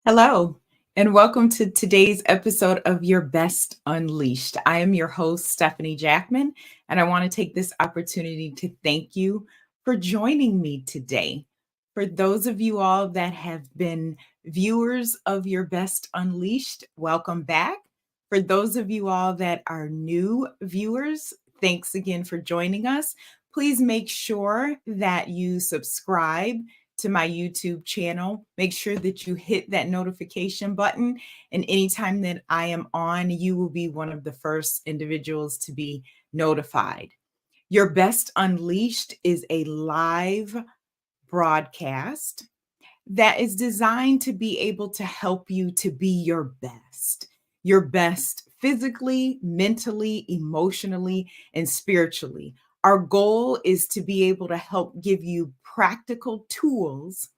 Hello, and welcome to today's episode of Your Best Unleashed. I am your host, Stephanie Jackman, and I want to take this opportunity to thank you for joining me today. For those of you all that have been viewers of Your Best Unleashed, welcome back. For those of you all that are new viewers, thanks again for joining us. Please make sure that you subscribe to my YouTube channel. Make sure that you hit that notification button. And anytime that I am on, you will be one of the first individuals to be notified. Your Best Unleashed is a live broadcast that is designed to be able to help you to be your best physically, mentally, emotionally, and spiritually. Our goal is to be able to help give you practical tools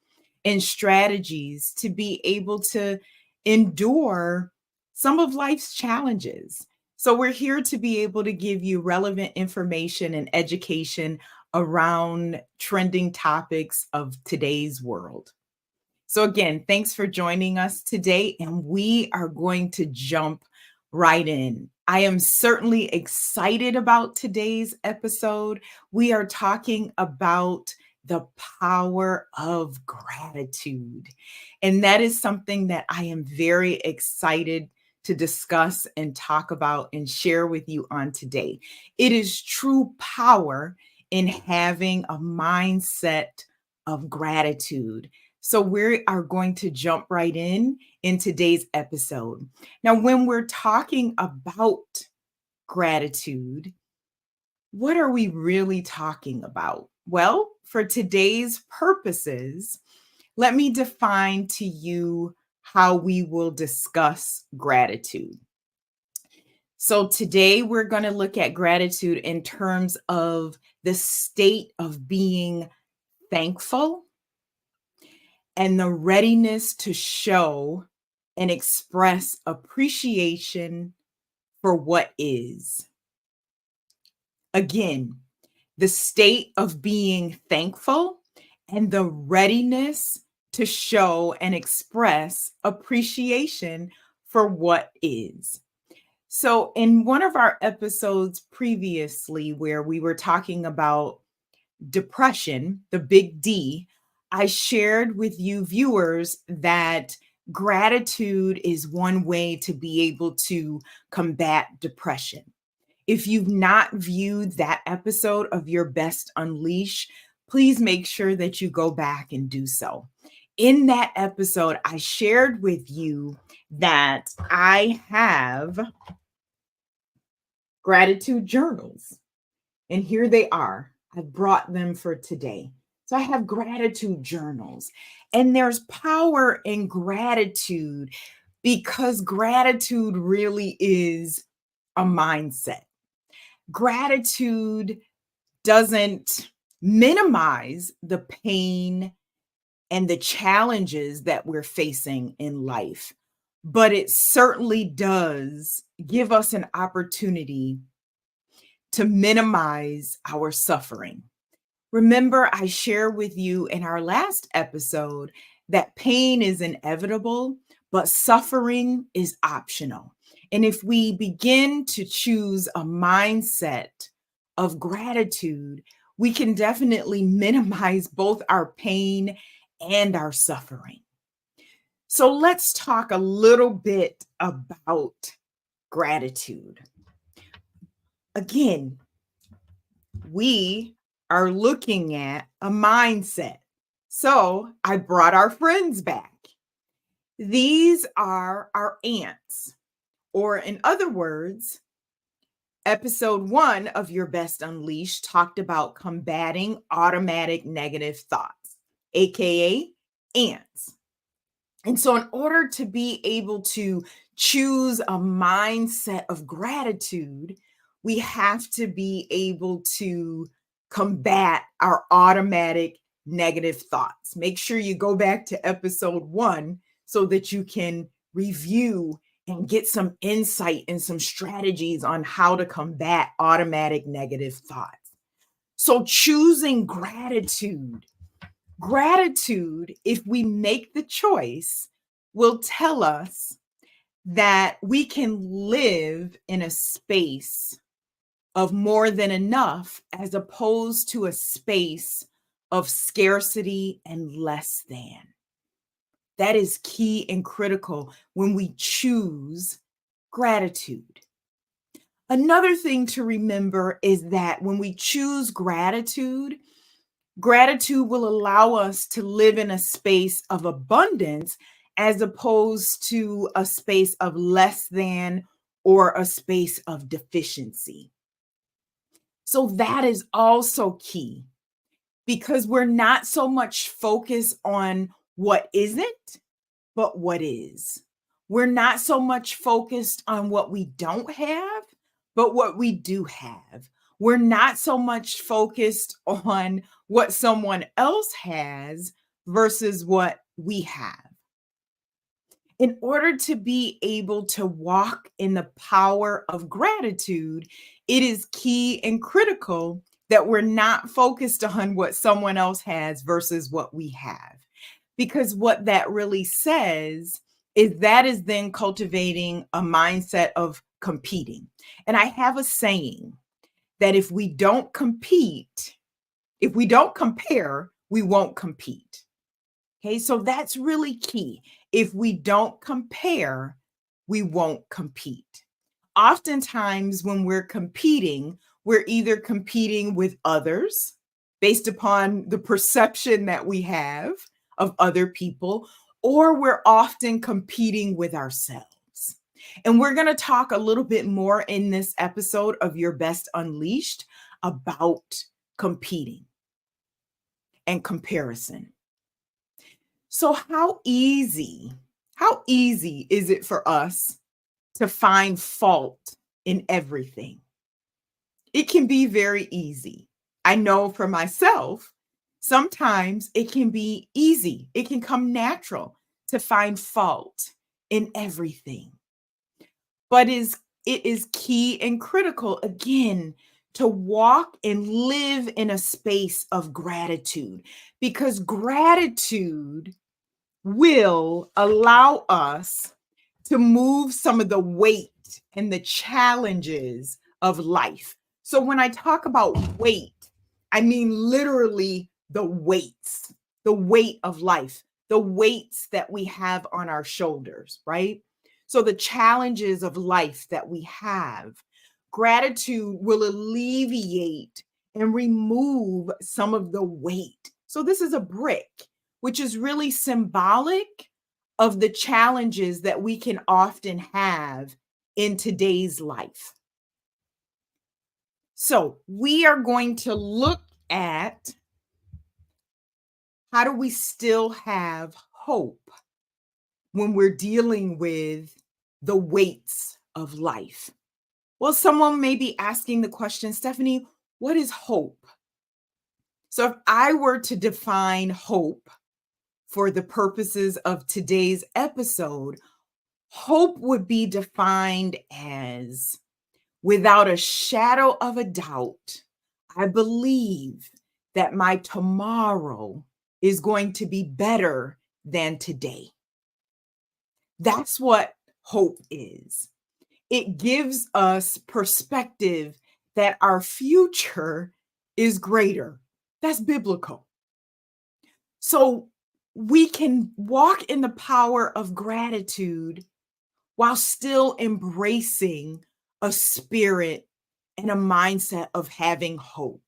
and strategies to be able to endure some of life's challenges. So, we're here to be able to give you relevant information and education around trending topics of today's world. So, again, thanks for joining us today, and we are going to jump right in. I am certainly excited about today's episode. We are talking about the power of gratitude, and that is something that I am very excited to discuss and talk about and share with you on today. It is true power in having a mindset of gratitude. So we are going to jump right in today's episode. Now, when we're talking about gratitude, what are we really talking about? Well, for today's purposes, let me define to you how we will discuss gratitude. So today we're going to look at gratitude in terms of the state of being thankful and the readiness to show and express appreciation for what is. Again, the state of being thankful and the readiness to show and express appreciation for what is. So, in one of our episodes previously, where we were talking about depression, the big D, I shared with you viewers that gratitude is one way to be able to combat depression. If you've not viewed that episode of Your Best Unleash, please make sure that you go back and do so. In that episode, I shared with you that I have gratitude journals, and here they are. I brought them for today. So I have gratitude journals, and there's power in gratitude because gratitude really is a mindset. Gratitude doesn't minimize the pain and the challenges that we're facing in life, but it certainly does give us an opportunity to minimize our suffering. Remember, I shared with you in our last episode that pain is inevitable, but suffering is optional. And if we begin to choose a mindset of gratitude, we can definitely minimize both our pain and our suffering. So let's talk a little bit about gratitude. Again, we are looking at a mindset. So I brought our friends back. These are our ants, or in other words, episode 1 of Your Best Unleashed talked about combating automatic negative thoughts, aka ants. And so, in order to be able to choose a mindset of gratitude, we have to be able to combat our automatic negative thoughts. Make sure you go back to episode 1 so that you can review and get some insight and some strategies on how to combat automatic negative thoughts. So, choosing gratitude, if we make the choice, will tell us that we can live in a space of more than enough as opposed to a space of scarcity and less than. That is key and critical when we choose gratitude. Another thing to remember is that when we choose gratitude, gratitude will allow us to live in a space of abundance as opposed to a space of less than or a space of deficiency. So that is also key because we're not so much focused on what isn't, but what is. We're not so much focused on what we don't have, but what we do have. We're not so much focused on what someone else has versus what we have. In order to be able to walk in the power of gratitude, it is key and critical that we're not focused on what someone else has versus what we have. Because what that really says is that is then cultivating a mindset of competing. And I have a saying that if we don't compete, if we don't compare, we won't compete. Okay, so that's really key. If we don't compare, we won't compete. Oftentimes, when we're competing, we're either competing with others based upon the perception that we have of other people, or we're often competing with ourselves. And we're going to talk a little bit more in this episode of Your Best Unleashed about competing and comparison. So how easy is it for us to find fault in everything? It can be very easy. I know for myself, sometimes it can be easy. It can come natural to find fault in everything. But it is key and critical, again, to walk and live in a space of gratitude, because gratitude will allow us to move some of the weight and the challenges of life. So when I talk about weight, I mean literally the weight of life, the weights that we have on our shoulders, right? So the challenges of life that we have, gratitude will alleviate and remove some of the weight. So this is a brick, which is really symbolic of the challenges that we can often have in today's life. So we are going to look at how do we still have hope when we're dealing with the weights of life. Well, someone may be asking the question, Stephanie, what is hope? So if I were to define hope for the purposes of today's episode, hope would be defined as, without a shadow of a doubt, I believe that my tomorrow is going to be better than today. That's what hope is. It gives us perspective that our future is greater. That's biblical. So we can walk in the power of gratitude while still embracing a spirit and a mindset of having hope.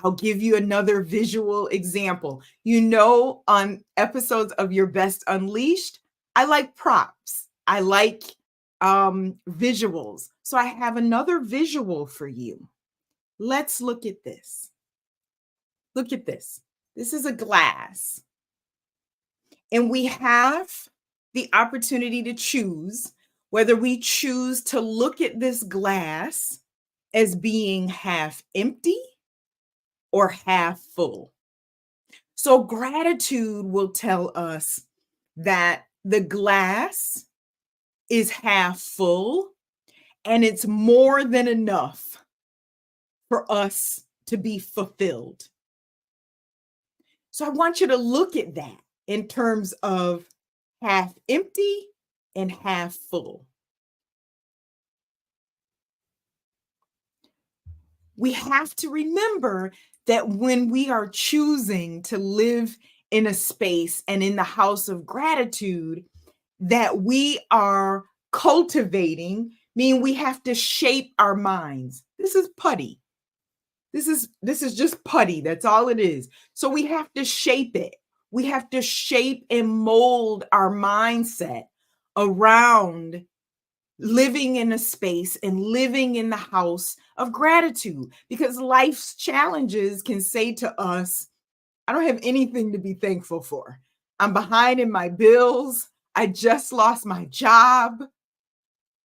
I'll give you another visual example. You know, on episodes of Your Best Unleashed, I like props. I like visuals. So I have another visual for you. Let's look at this. Look at this. This is a glass. And we have the opportunity to choose whether we choose to look at this glass as being half empty or half full. So gratitude will tell us that the glass is half full and it's more than enough for us to be fulfilled. So I want you to look at that in terms of half empty and half full. We have to remember that when we are choosing to live in a space and in the house of gratitude, that we are cultivating, meaning we have to shape our minds. This is putty. This is just putty. That's all it is. So we have to shape it. We have to shape and mold our mindset around living in a space and living in the house of gratitude, because life's challenges can say to us, I don't have anything to be thankful for. I'm behind in my bills. I just lost my job.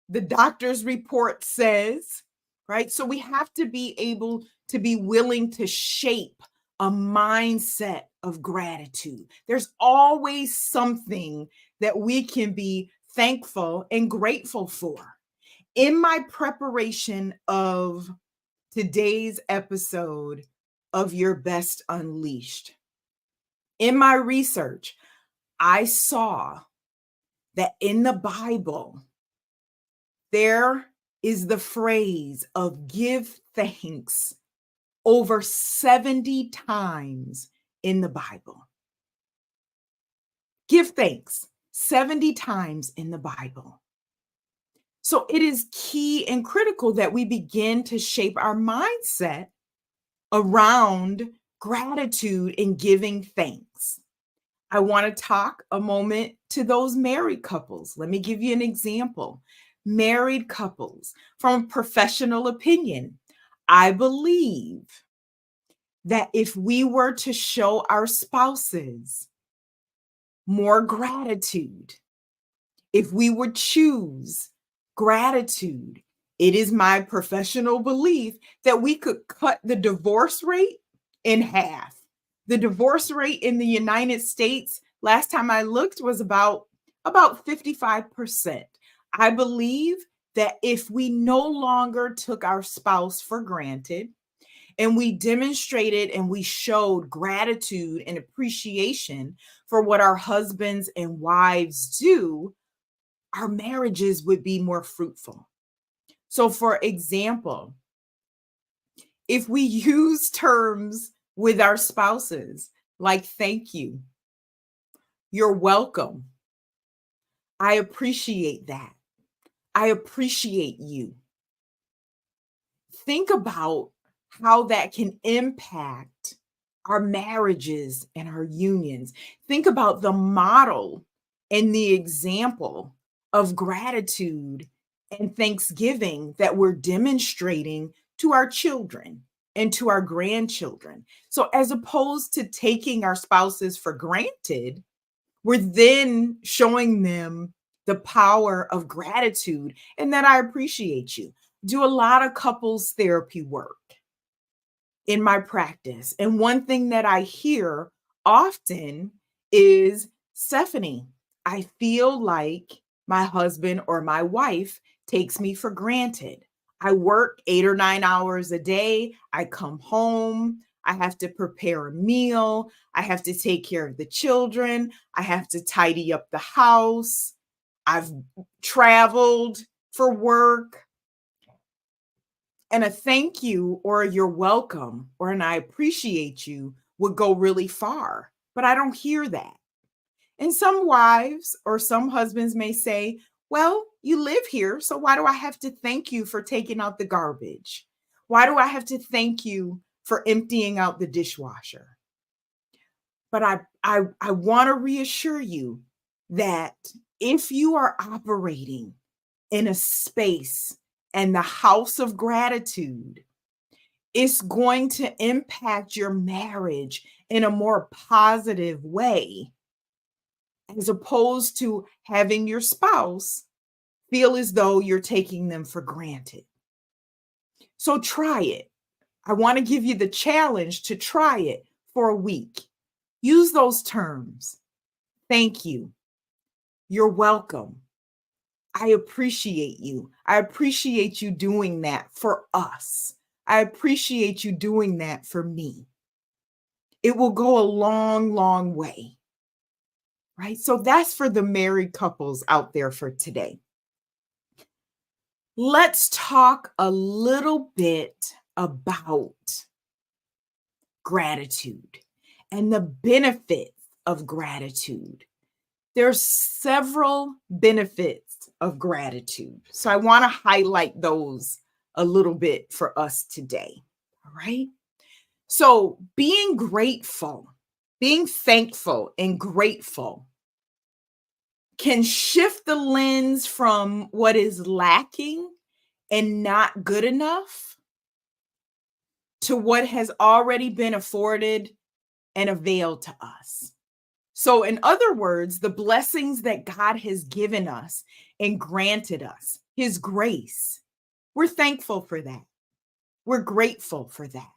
The doctor's report says, right? So we have to be able to be willing to shape a mindset of gratitude. There's always something that we can be thankful and grateful for. In my preparation of today's episode of Your Best Unleashed, in my research, I saw that in the Bible, there is the phrase of give thanks over 70 times in the Bible. Give thanks 70 times in the Bible. So it is key and critical that we begin to shape our mindset around gratitude and giving thanks. I want to talk a moment to those married couples. Let me give you an example. Married couples, from professional opinion, I believe that if we were to show our spouses more gratitude, if we would choose gratitude, it is my professional belief that we could cut the divorce rate in half. The divorce rate in the United States, last time I looked, was about 55%. I believe that if we no longer took our spouse for granted and we demonstrated and we showed gratitude and appreciation for what our husbands and wives do, our marriages would be more fruitful. So, for example, if we use terms with our spouses like thank you, you're welcome, I appreciate that, I appreciate you. Think about how that can impact our marriages and our unions. Think about the model and the example of gratitude and thanksgiving that we're demonstrating to our children and to our grandchildren. So, as opposed to taking our spouses for granted, we're then showing them the power of gratitude and that I appreciate you. Do a lot of couples therapy work in my practice. And one thing that I hear often is, Stephanie, I feel like my husband or my wife takes me for granted. I work 8 or 9 hours a day. I come home. I have to prepare a meal. I have to take care of the children. I have to tidy up the house. I've traveled for work. And a thank you or a you're welcome or an I appreciate you would go really far. But I don't hear that. And some wives or some husbands may say, well, you live here, so why do I have to thank you for taking out the garbage? Why do I have to thank you for emptying out the dishwasher? But I want to reassure you that if you are operating in a space and the house of gratitude, it's going to impact your marriage in a more positive way, as opposed to having your spouse feel as though you're taking them for granted. So try it. I want to give you the challenge to try it for a week. Use those terms. Thank you. You're welcome. I appreciate you. I appreciate you doing that for us. I appreciate you doing that for me. It will go a long, long way. right? So that's for the married couples out there for today. Let's talk a little bit about gratitude and the benefits of gratitude. There's several benefits of gratitude. So I want to highlight those a little bit for us today. All right. So being grateful, being thankful and grateful can shift the lens from what is lacking and not good enough to what has already been afforded and availed to us. So, in other words, the blessings that God has given us and granted us, His grace, we're thankful for that. We're grateful for that,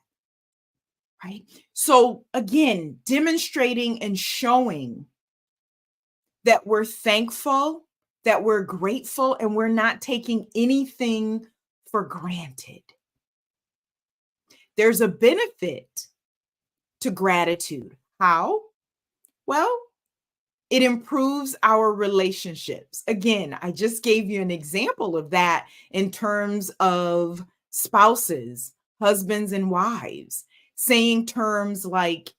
right? So, again, demonstrating and showing that we're thankful, that we're grateful, and we're not taking anything for granted. There's a benefit to gratitude. How? Well, it improves our relationships. Again, I just gave you an example of that in terms of spouses, husbands, and wives, saying terms like,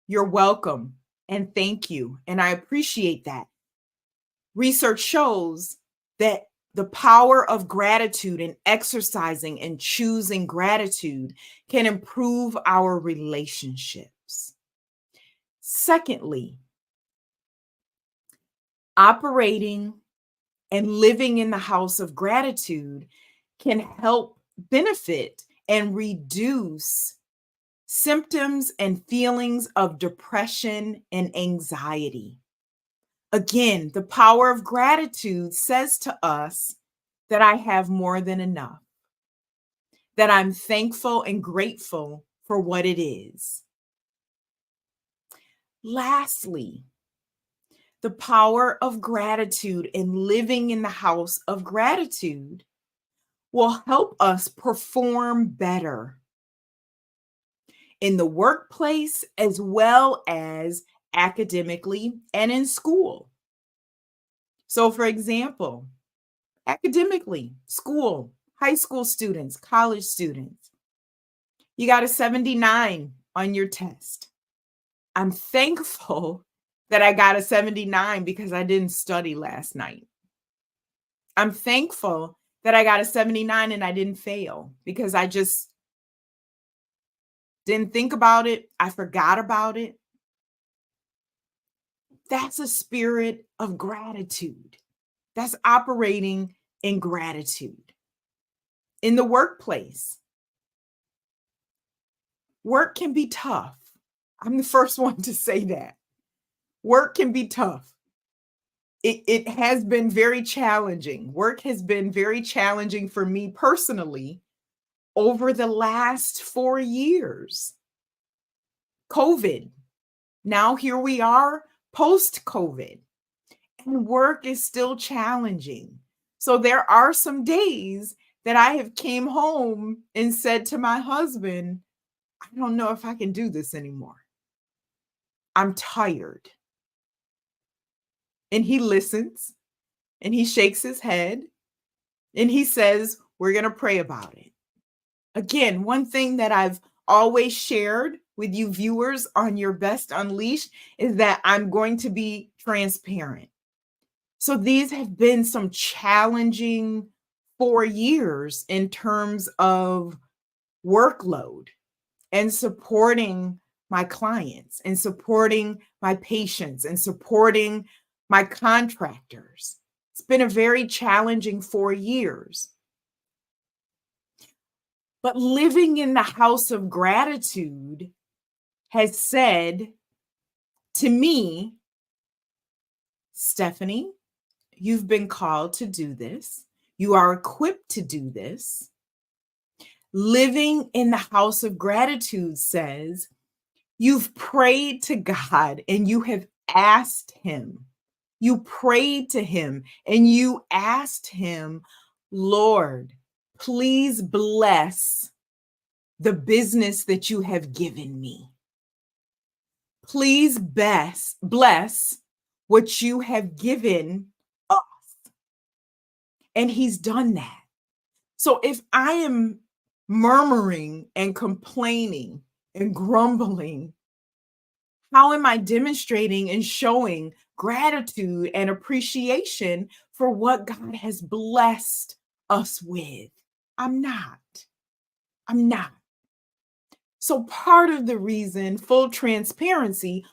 you're welcome and thank you. And I appreciate that. Research shows that the power of gratitude and exercising and choosing gratitude can improve our relationships. Secondly, operating and living in the house of gratitude can help benefit and reduce symptoms and feelings of depression and anxiety. Again, the power of gratitude says to us that I have more than enough, that I'm thankful and grateful for what it is. Lastly, the power of gratitude and living in the house of gratitude will help us perform better in the workplace as well as academically and in school. So, for example, academically, school, high school students, college students, you got a 79 on your test. I'm thankful that I got a 79 because I didn't study last night. I'm thankful that I got a 79 and I didn't fail because I just didn't think about it. I forgot about it. That's a spirit of gratitude. That's operating in gratitude. In the workplace, work can be tough. I'm the first one to say that. Work can be tough. It has been very challenging. Work has been very challenging for me personally over the last 4 years. COVID. Now here we are post-COVID, and work is still challenging. So there are some days that I have came home and said to my husband, I don't know if I can do this anymore. I'm tired. And he listens and he shakes his head and he says, we're going to pray about it. Again, one thing that I've always shared with you viewers on Your Best Unleashed is that I'm going to be transparent. So these have been some challenging 4 years in terms of workload and supporting my clients and supporting my patients and supporting my contractors. It's been a very challenging 4 years. But living in the house of gratitude has said to me, Stephanie, you've been called to do this. You are equipped to do this. Living in the house of gratitude says you've prayed to God and you have asked Him. You prayed to Him and you asked Him, Lord, please bless the business that you have given me. Please bless what you have given us. And he's done that. So if I am murmuring and complaining and grumbling, how am I demonstrating and showing gratitude and appreciation for what God has blessed us with? I'm not. I'm not. So, part of the reason, full transparency,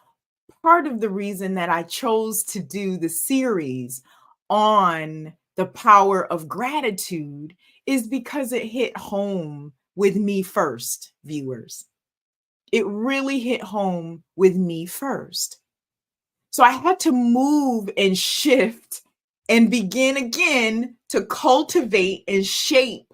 part of the reason that I chose to do the series on the power of gratitude is because it hit home with me first, viewers. It really hit home with me first. So I had to move and shift and begin again to cultivate and shape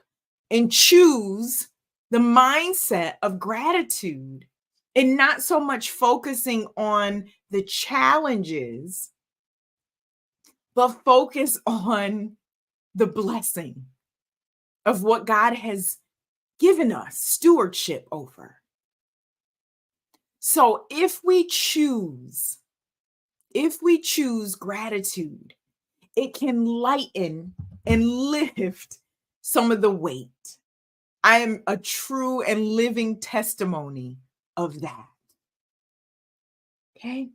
and choose the mindset of gratitude and not so much focusing on the challenges, but focus on the blessing of what God has given us stewardship over. So if we choose gratitude, it can lighten and lift some of the weight. I am a true and living testimony of that. Okay.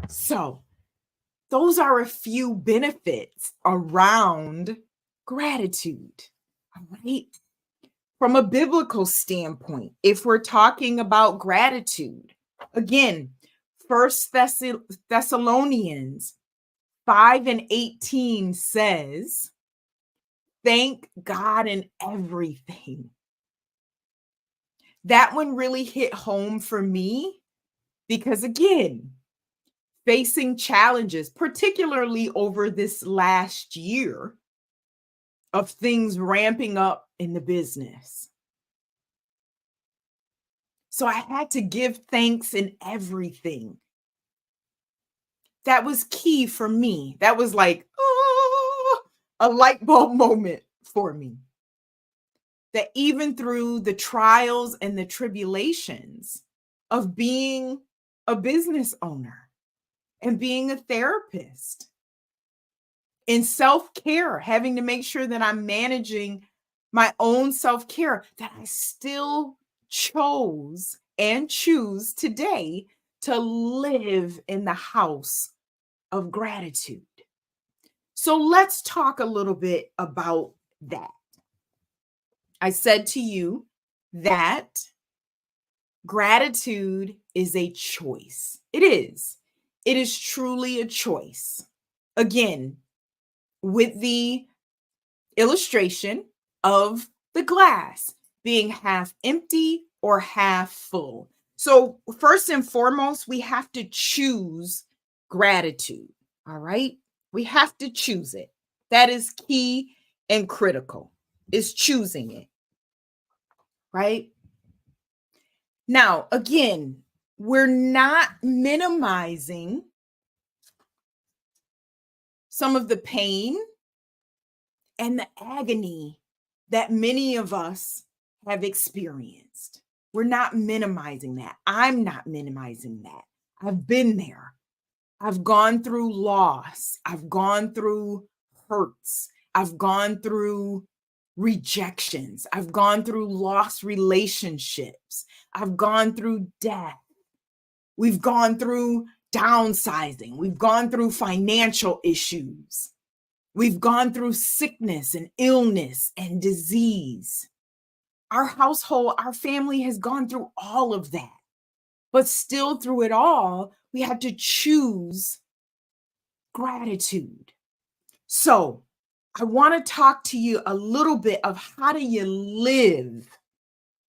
So those are a few benefits around gratitude. All right. From a biblical standpoint, if we're talking about gratitude, again, First Thessalonians 5:18 says, thank God in everything. That one really hit home for me because, again, facing challenges, particularly over this last year of things ramping up in the business. So I had to give thanks in everything. That was key for me. That was like, oh, a light bulb moment for me. That even through the trials and the tribulations of being a business owner and being a therapist, in self-care, having to make sure that I'm managing my own self-care, that I still chose and choose today to live in the house of gratitude. So let's talk a little bit about that. I said to you that gratitude is a choice. It is. It is truly a choice. Again, with the illustration of the glass being half empty or half full. So, first and foremost, we have to choose gratitude. All right. We have to choose it. That is key and critical, is choosing it. Right. Now, again, we're not minimizing some of the pain and the agony that many of us have experienced. We're not minimizing that. I'm not minimizing that. I've been there. I've gone through loss. I've gone through hurts. I've gone through rejections. I've gone through lost relationships. I've gone through death. We've gone through downsizing. We've gone through financial issues. We've gone through sickness and illness and disease. Our household, our family has gone through all of that. But still, through it all, we had to choose gratitude. So, I want to talk to you a little bit of how do you live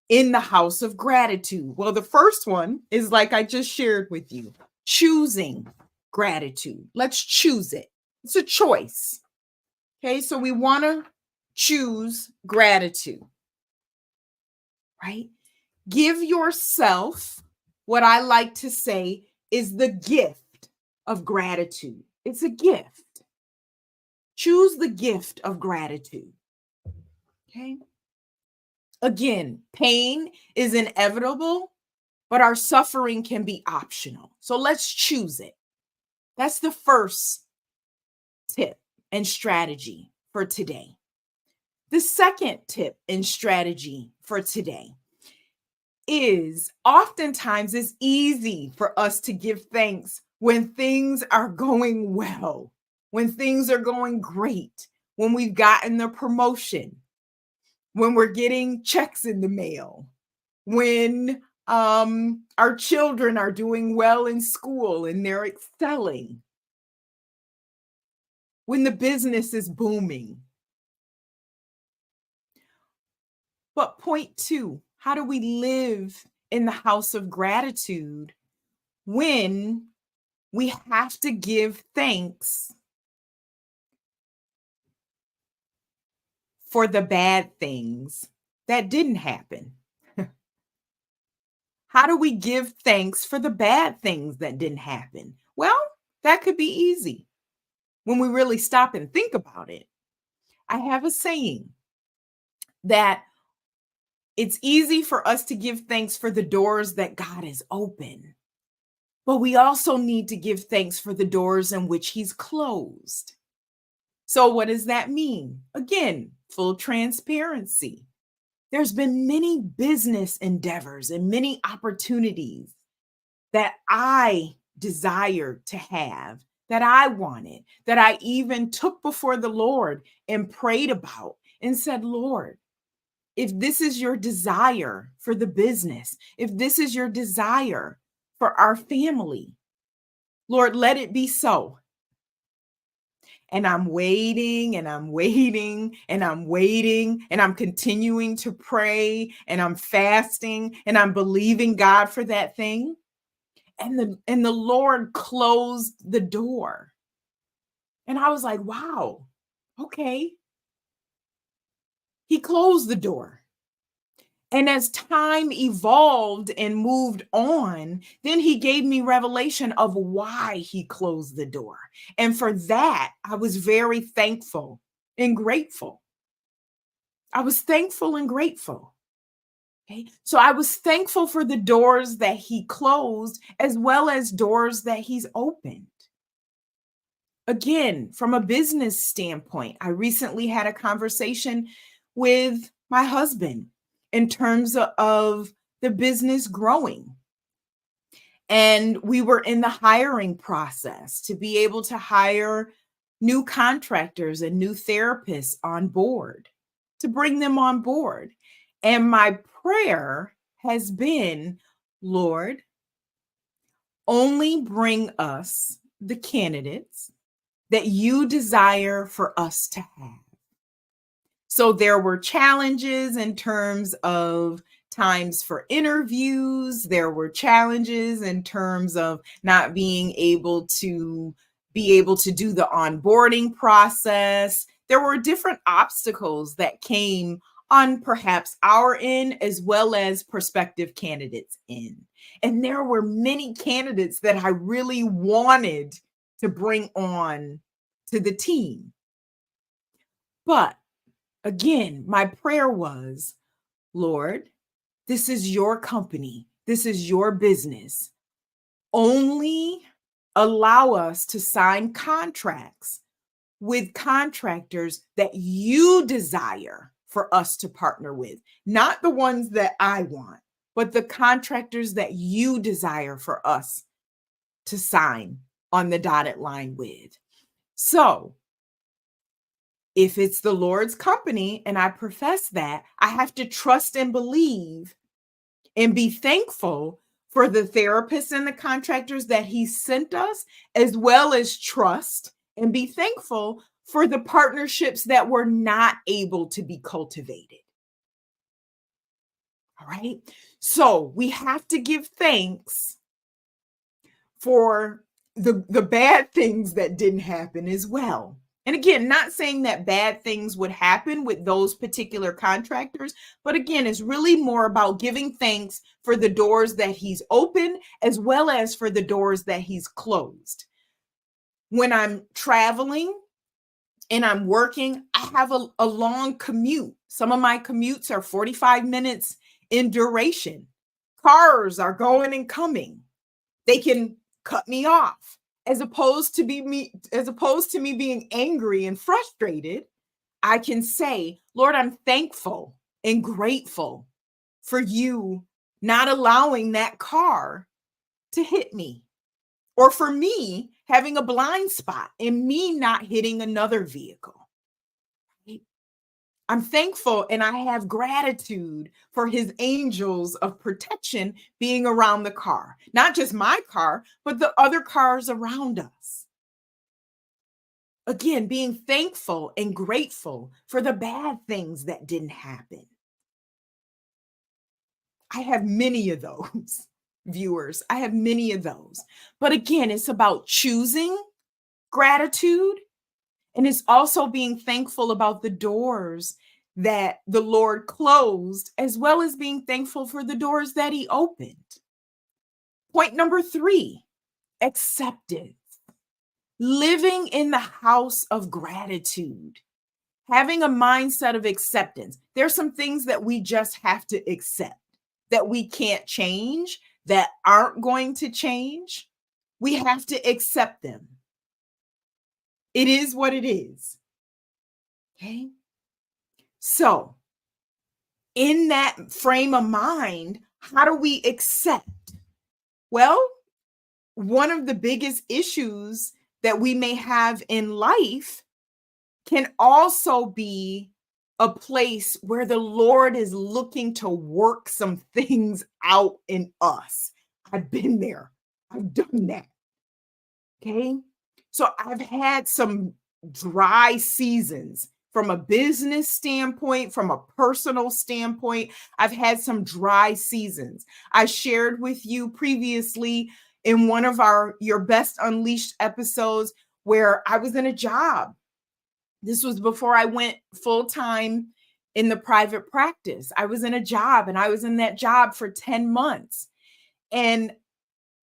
in the house of gratitude. Well, the first one is like I just shared with you, choosing gratitude. Let's choose it. It's a choice. Okay, so we want to choose gratitude, right? Give yourself what I like to say is the gift of gratitude. It's a gift. Choose the gift of gratitude. Okay. Again, pain is inevitable, but our suffering can be optional. So let's choose it. That's the first tip and strategy for today. The second tip and strategy for today is oftentimes it's easy for us to give thanks when things are going well, when things are going great, when we've gotten the promotion, when we're getting checks in the mail, when our children are doing well in school and they're excelling, when the business is booming. But point two, how do we live in the house of gratitude when we have to give thanks for the bad things that didn't happen? How do we give thanks for the bad things that didn't happen? Well, that could be easy when we really stop and think about it. I have a saying that it's easy for us to give thanks for the doors that God has opened, but we also need to give thanks for the doors in which He's closed. So, what does that mean? Again, full transparency. There's been many business endeavors and many opportunities that I desired to have, that I wanted, that I even took before the Lord and prayed about and said, Lord, if this is your desire for the business, if this is your desire for our family, Lord, let it be so. And I'm waiting and I'm waiting and I'm waiting and I'm continuing to pray and I'm fasting and I'm believing God for that thing. And the Lord closed the door. And I was like, wow, okay. He closed the door. And as time evolved and moved on, then he gave me revelation of why he closed the door. And for that, I was very thankful and grateful. I was thankful and grateful. Okay. So I was thankful for the doors that he closed as well as doors that he's opened. Again, from a business standpoint, I recently had a conversation with my husband in terms of the business growing. And we were in the hiring process to be able to hire new contractors and new therapists on board, to bring them on board. And my prayer has been, Lord, only bring us the candidates that you desire for us to have. So there were challenges in terms of times for interviews. There were challenges in terms of not being able to do the onboarding process. There were different obstacles that came on perhaps our end as well as prospective candidates in. And there were many candidates that I really wanted to bring on to the team. But again, my prayer was, Lord, this is your company. This is your business. Only allow us to sign contracts with contractors that you desire for us to partner with, not the ones that I want, but the contractors that you desire for us to sign on the dotted line with. So if it's the Lord's company and I profess that, I have to trust and believe and be thankful for the therapists and the contractors that he sent us, as well as trust and be thankful for the partnerships that were not able to be cultivated. All right. So we have to give thanks for the bad things that didn't happen as well. And again, not saying that bad things would happen with those particular contractors, but again, it's really more about giving thanks for the doors that he's opened as well as for the doors that he's closed. When I'm traveling and I'm working, I have a long commute. Some of my commutes are 45 minutes in duration. Cars are going and coming. They can cut me off As opposed to me being angry and frustrated, I can say, Lord, I'm thankful and grateful for you not allowing that car to hit me, or for me having a blind spot and me not hitting another vehicle. Right? I'm thankful and I have gratitude for his angels of protection being around the car, not just my car, but the other cars around us. Again, being thankful and grateful for the bad things that didn't happen. I have many of those, viewers. I have many of those. But again, it's about choosing gratitude, and it's also being thankful about the doors that the Lord closed, as well as being thankful for the doors that he opened. Point number 3, acceptance. Living in the house of gratitude. Having a mindset of acceptance. There's some things that we just have to accept, that we can't change, that aren't going to change. We have to accept them. It is what it is. Okay. So, in that frame of mind, how do we accept? Well, one of the biggest issues that we may have in life can also be a place where the Lord is looking to work some things out in us. I've been there. I've done that. Okay. So I've had some dry seasons from a business standpoint, from a personal standpoint. I've had some dry seasons. I shared with you previously in one of Your Best Unleashed episodes where I was in a job. This was before I went full time in the private practice. I was in a job and I was in that job for 10 months. And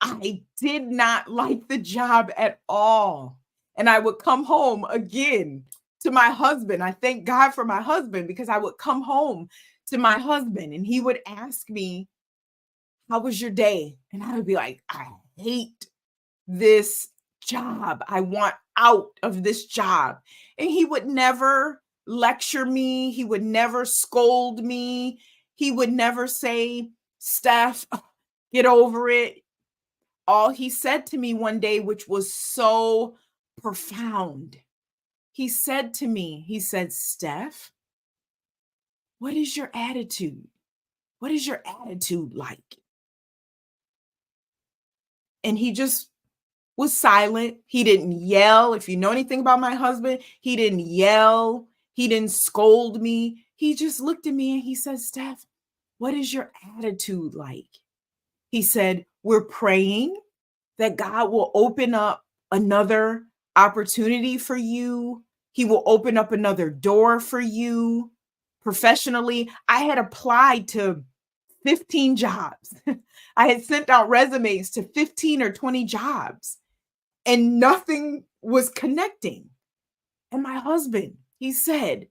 I did not like the job at all. And I would come home again to my husband. I thank God for my husband, because I would come home to my husband and he would ask me, "How was your day?" And I would be like, "I hate this job. I want out of this job." And he would never lecture me. He would never scold me. He would never say, "Steph, get over it." All he said to me one day, which was so profound, he said to me, he said, "Steph, what is your attitude? What is your attitude like?" And he just was silent. He didn't yell. If you know anything about my husband, he didn't yell. He didn't scold me. He just looked at me and he said, "Steph, what is your attitude like?" He said, "We're praying that God will open up another opportunity for you. He will open up another door for you professionally." I had applied to 15 jobs. I had sent out resumes to 15 or 20 jobs and nothing was connecting. And my husband, he said,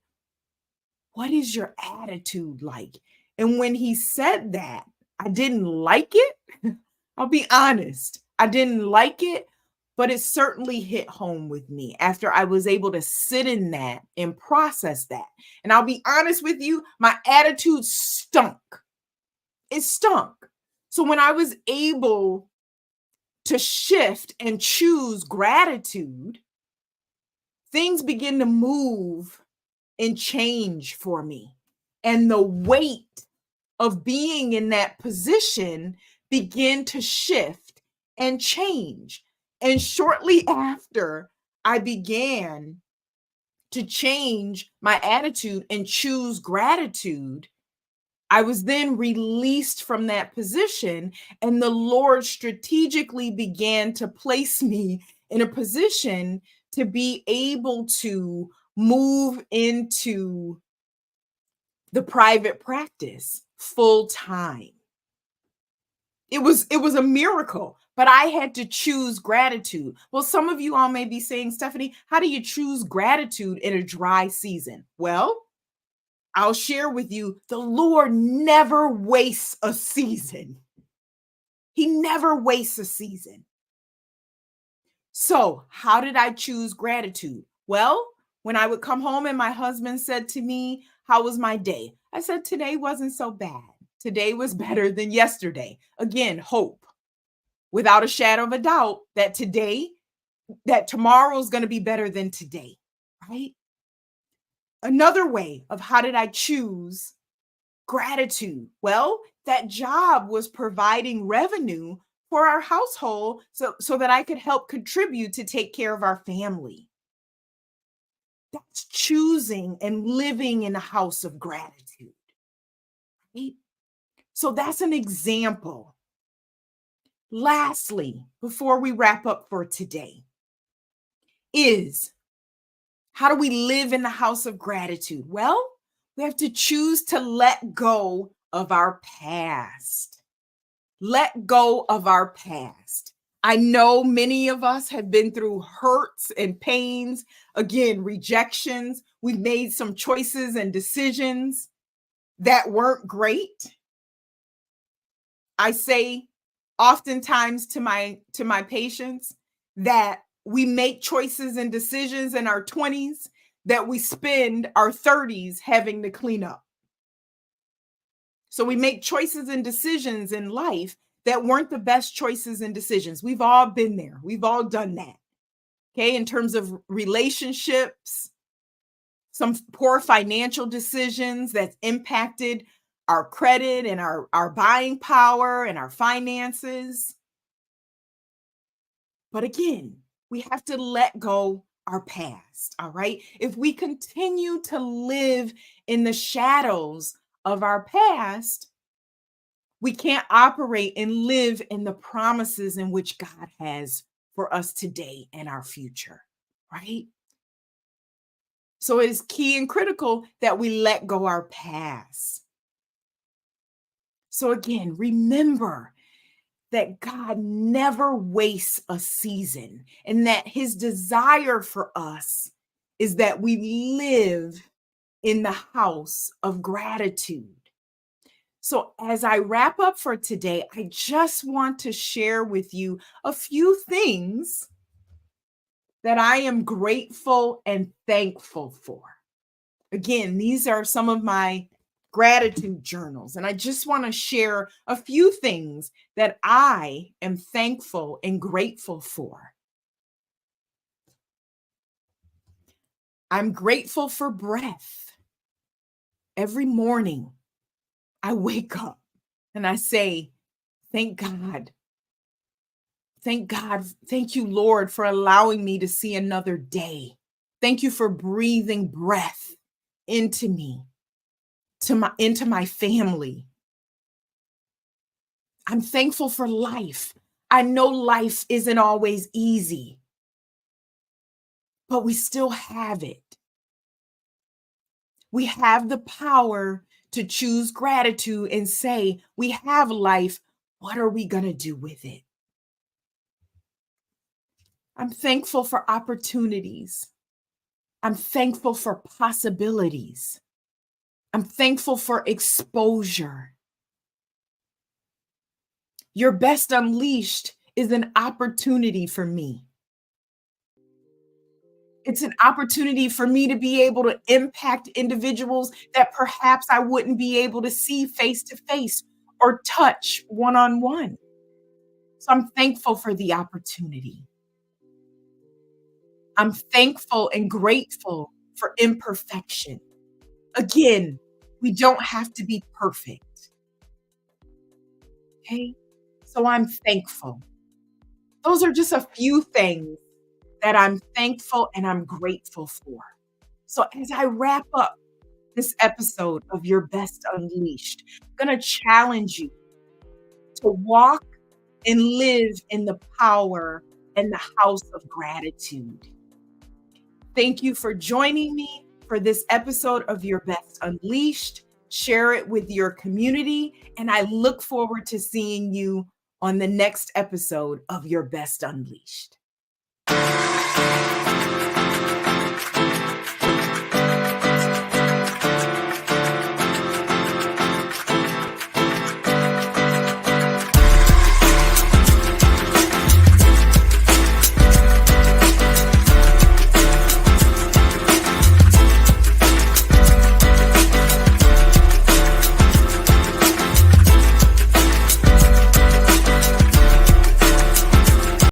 "What is your attitude like?" And when he said that, I didn't like it. I'll be honest. I didn't like it, but it certainly hit home with me after I was able to sit in that and process that. And I'll be honest with you, my attitude stunk. It stunk. So when I was able to shift and choose gratitude, things begin to move and change for me. And the weight of being in that position began to shift and change. And shortly after I began to change my attitude and choose gratitude, I was then released from that position, and the Lord strategically began to place me in a position to be able to move into the private practice full time. It was a miracle, but I had to choose gratitude. Well, some of you all may be saying, "Stephanie, how do you choose gratitude in a dry season?" Well, I'll share with you, the Lord never wastes a season. He never wastes a season. So, how did I choose gratitude? Well, when I would come home and my husband said to me, "How was my day?" I said, "Today wasn't so bad. Today was better than yesterday." Again, hope without a shadow of a doubt that tomorrow is going to be better than today, right? Another way of how did I choose gratitude? Well, that job was providing revenue for our household so that I could help contribute to take care of our family. That's choosing and living in a house of gratitude, right? So that's an example. Lastly, before we wrap up for today, is how do we live in the house of gratitude? Well, we have to choose to let go of our past. Let go of our past. I know many of us have been through hurts and pains, again, rejections. We've made some choices and decisions that weren't great. I say oftentimes to my patients that we make choices and decisions in our 20s that we spend our 30s having to clean up. So we make choices and decisions in life that weren't the best choices and decisions. We've all been there. We've all done that. Okay, in terms of relationships, some poor financial decisions that's impacted our credit and our buying power and our finances. But again, we have to let go our past, all right? If we continue to live in the shadows of our past, we can't operate and live in the promises in which God has for us today and our future, right? So it is key and critical that we let go our past. So again, remember that God never wastes a season and that his desire for us is that we live in the house of gratitude. So, as I wrap up for today, I just want to share with you a few things that I am grateful and thankful for. Again, these are some of my gratitude journals, and I just want to share a few things that I am thankful and grateful for. I'm grateful for breath. Every morning, I wake up and I say, "Thank God. Thank God. Thank you, Lord, for allowing me to see another day. Thank you for breathing breath into me, into my family. I'm thankful for life. I know life isn't always easy, but we still have it. We have the power to choose gratitude and say, we have life. What are we going to do with it?" I'm thankful for opportunities. I'm thankful for possibilities. I'm thankful for exposure. Your Best Unleashed is an opportunity for me. It's an opportunity for me to be able to impact individuals that perhaps I wouldn't be able to see face to face or touch one on one. So I'm thankful for the opportunity. I'm thankful and grateful for imperfection. Again, we don't have to be perfect. Okay. So I'm thankful. Those are just a few things that I'm thankful and I'm grateful for. So as I wrap up this episode of Your Best Unleashed, I'm going to challenge you to walk and live in the power and the house of gratitude. Thank you for joining me for this episode of Your Best Unleashed. Share it with your community, and I look forward to seeing you on the next episode of Your Best Unleashed.